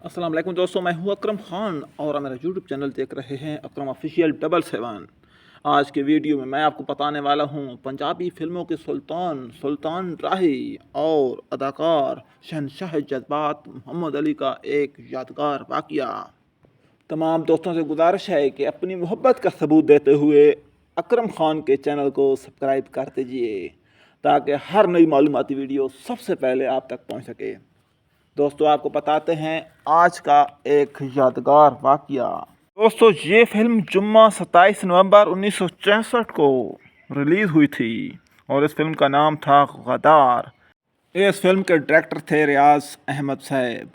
अस्सलाम वालेकुम दोस्तों, मैं हूं अकरम खान और आप मेरा यूट्यूब चैनल देख रहे हैं अकरम ऑफिशियल 777। आज के वीडियो में मैं आपको बताने वाला हूं पंजाबी फिल्मों के सुल्तान राही और अदाकार शहंशाह जज्बात मोहम्मद अली का एक यादगार वाक़या। तमाम दोस्तों से गुजारिश है कि अपनी मोहब्बत का सबूत देते हुए अकरम खान के चैनल को सब्सक्राइब कर दीजिए ताकि हर नई मालूमाती वीडियो सबसे पहले आप तक पहुँच सके। दोस्तों, आपको बताते हैं आज का एक यादगार वाक़या। दोस्तों, ये फिल्म जुम्मा 27 नवंबर 1964 को रिलीज़ हुई थी और इस फिल्म का नाम था गद्दार। इस फिल्म के डायरेक्टर थे रियाज अहमद साहब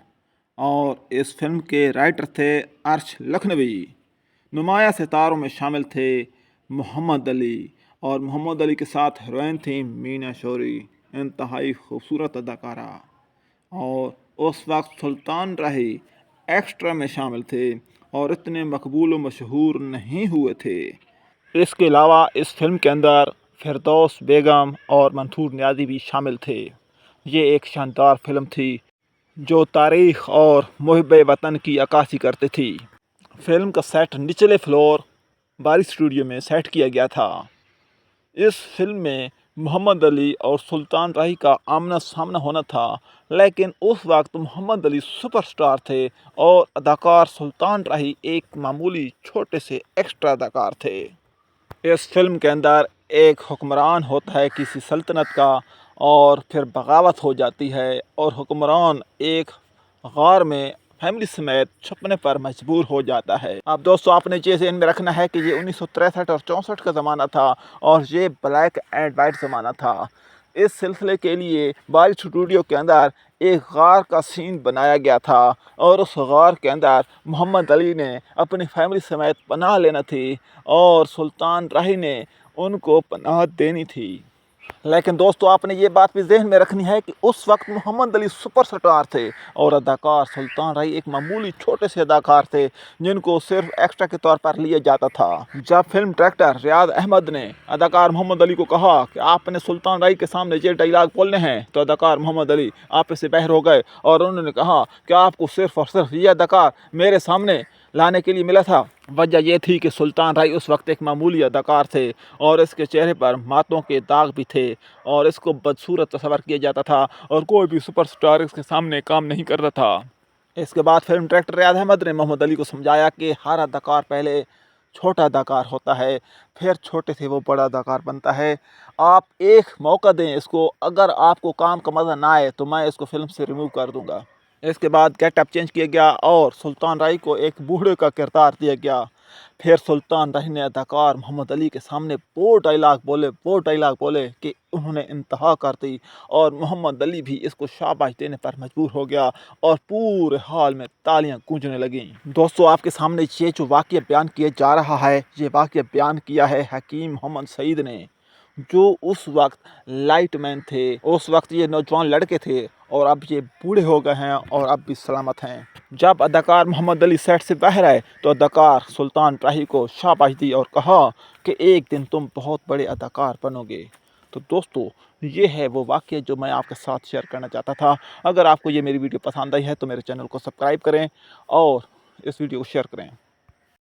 और इस फिल्म के राइटर थे अर्श लखनवी। नुमाया सितारों में शामिल थे मोहम्मद अली और मोहम्मद अली के साथ हीरोइन थी मीना शौरी, इंतहाई खूबसूरत अदाकारा। और उस वक्त सुल्तान राही एक्स्ट्रा में शामिल थे और इतने मकबूल व मशहूर नहीं हुए थे। इसके अलावा इस फिल्म के अंदर फिरदौस बेगम और मंसूर नियाज़ी भी शामिल थे। ये एक शानदार फिल्म थी जो तारीख़ और मुहिब वतन की अक्कासी करती थी। फिल्म का सेट निचले फ्लोर बारी स्टूडियो में सेट किया गया था। इस फिल्म में मोहम्मद अली और सुल्तान राही का आमना सामना होना था, लेकिन उस वक्त मोहम्मद अली सुपरस्टार थे और अदाकार सुल्तान राही एक मामूली छोटे से एक्स्ट्रा अदाकार थे। इस फिल्म के अंदर एक हुक्मरान होता है किसी सल्तनत का और फिर बगावत हो जाती है और हुक्मरान एक गार में फैमिली समेत छुपने पर मजबूर हो जाता है। अब दोस्तों, आपने जैसे इनमें रखना है कि ये 1963 और 64 का ज़माना था और ये ब्लैक एंड वाइट ज़माना था। इस सिलसिले के लिए बारी स्टूडियो के अंदर एक गार का सीन बनाया गया था और उस गार के अंदर मोहम्मद अली ने अपनी फैमिली समेत पनाह लेना थी और सुल्तान राही ने उनको पनाह देनी थी। लेकिन दोस्तों, आपने ये बात भी ज़हन में रखनी है कि उस वक्त मोहम्मद अली सुपरस्टार थे और अदाकार सुल्तान राही एक मामूली छोटे से अदाकार थे जिनको सिर्फ एक्स्ट्रा के तौर पर लिया जाता था। जब फिल्म डायरेक्टर रियाज अहमद ने अदाकार मोहम्मद अली को कहा कि आपने सुल्तान राही के सामने ये डायलॉग बोलने हैं, तो अदाकार मोहम्मद अली आप से बहर हो गए और उन्होंने कहा कि आपको सिर्फ और सिर्फ ये अदाकार मेरे सामने लाने के लिए मिला था। वजह यह थी कि सुल्तान राही उस वक्त एक मामूली अदाकार थे और इसके चेहरे पर मातों के दाग भी थे और इसको बदसूरत तस्वर किया जाता था और कोई भी सुपरस्टार इसके सामने काम नहीं करता था। इसके बाद फिल्म डायरेक्टर रियाज अहमद ने मोहम्मद अली को समझाया कि हर अदाकार पहले छोटा अदाकार होता है, फिर छोटे से वो बड़ा अदाकार बनता है। आप एक मौका दें इसको, अगर आपको काम का मज़ा ना आए तो मैं इसको फिल्म से रिमूव कर दूँगा। इसके बाद गेटअप चेंज किया गया और सुल्तान राही को एक बूढ़े का किरदार दिया गया। फिर सुल्तान राही ने अदाकार मोहम्मद अली के सामने वो डायलॉग बोले कि उन्होंने इंतहा कर दी और मोहम्मद अली भी इसको शाबाश देने पर मजबूर हो गया और पूरे हाल में तालियां गूंजने लगीं। दोस्तों, आपके सामने ये जो वाक़या बयान किया जा रहा है, ये वाक़या बयान किया है हकीम मोहम्मद सईद ने, जो उस वक्त लाइटमैन थे। उस वक्त ये नौजवान लड़के थे और अब ये बूढ़े हो गए हैं और अब भी सलामत हैं। जब अदाकार मोहम्मद अली सेट से बाहर आए तो अदाकार सुल्तान राही को शाबाश दी और कहा कि एक दिन तुम बहुत बड़े अदाकार बनोगे। तो दोस्तों, ये है वो वाक़या जो मैं आपके साथ शेयर करना चाहता था। अगर आपको ये मेरी वीडियो पसंद आई है तो मेरे चैनल को सब्सक्राइब करें और इस वीडियो को शेयर करें।